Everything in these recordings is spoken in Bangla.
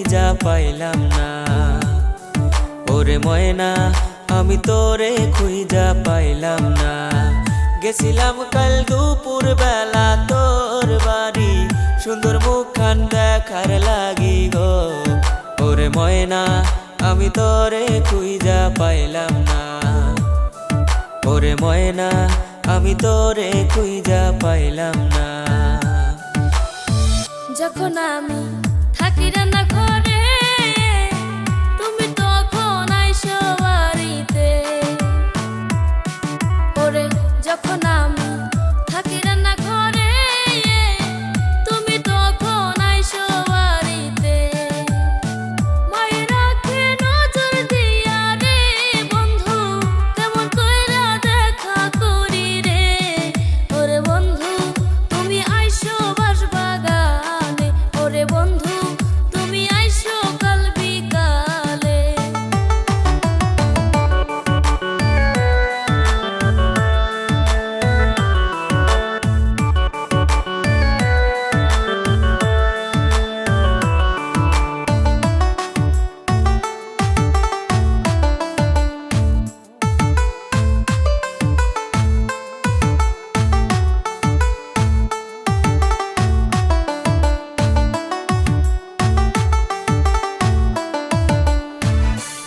খুঁজা পাইলাম না। ওরে ময়না আমি তোরে খুঁজা পাইলাম না। গেছিলাম কাল দুপুর বেলা তোর বাড়ি, সুন্দর মুখখান দেখার লাগি গো। ওরে ময়না আমি তোরে খুঁজা পাইলাম না। ওরে ময়না আমি তোরে খুঁজা পাইলাম না। যখন আমি থাকি রান্না ঘরে, তুমি তখন আইসো বাড়িতে। ওরে যখন আমি থাকি রান্না ঘরে, তুমি তখন আইসো বাড়িতে। মায়ের রাখে নজর দিয়া রে বন্ধু, কেমন কইরা দেখা করি রে। ওরে বন্ধু তুমি আইসো বাঁশবাগানে, ওরে বন্ধু তুমি আইসো কাল বিকালে।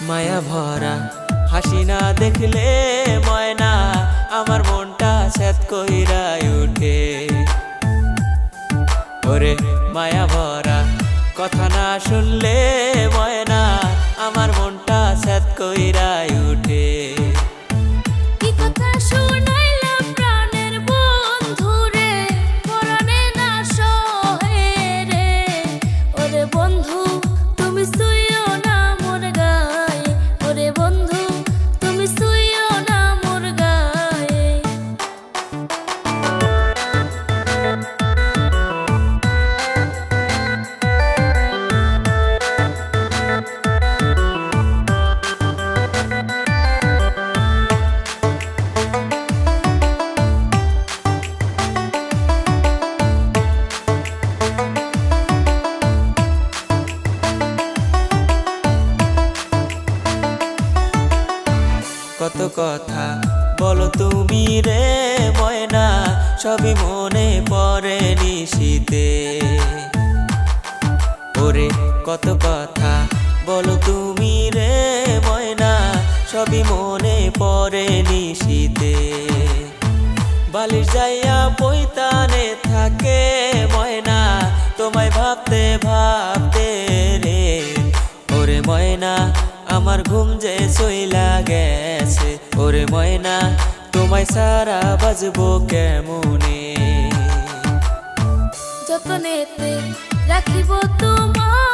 মায়া ভরা হাসি না দেখলে ময়না আমার মনটা স্যাত কইরা উঠে। ওরে মায়া ভরা কথা না শুনলে ময়না আমার মনটা স্যাত কইরা উঠে। কি কথা শুনাইলা প্রাণের বন্ধু রে, পরাণে না সহে রে। ওরে বন্ধু তুমি শুইও না মোর গায়ে, ওরে বন্ধু তুমি শুইও না মোর গায়ে। কত কথা বলো তুমি রে ময়না, সবই মনে পড়ে নিশীতে। ওরে কত কথা বলো তুমি রে ময়না, সবই মনে পড়ে নিশীতে। বালিশ যাইয়া পৈতানে থাকে ময়না, তোমায় ভাবতে ভাবতে রে। ওরে ময়না আমার ঘুম যে চইলা গেছে। ওরে ময়না তোমায় সারা বাজবো কেমনে। যতনেতে রাখিব তোমার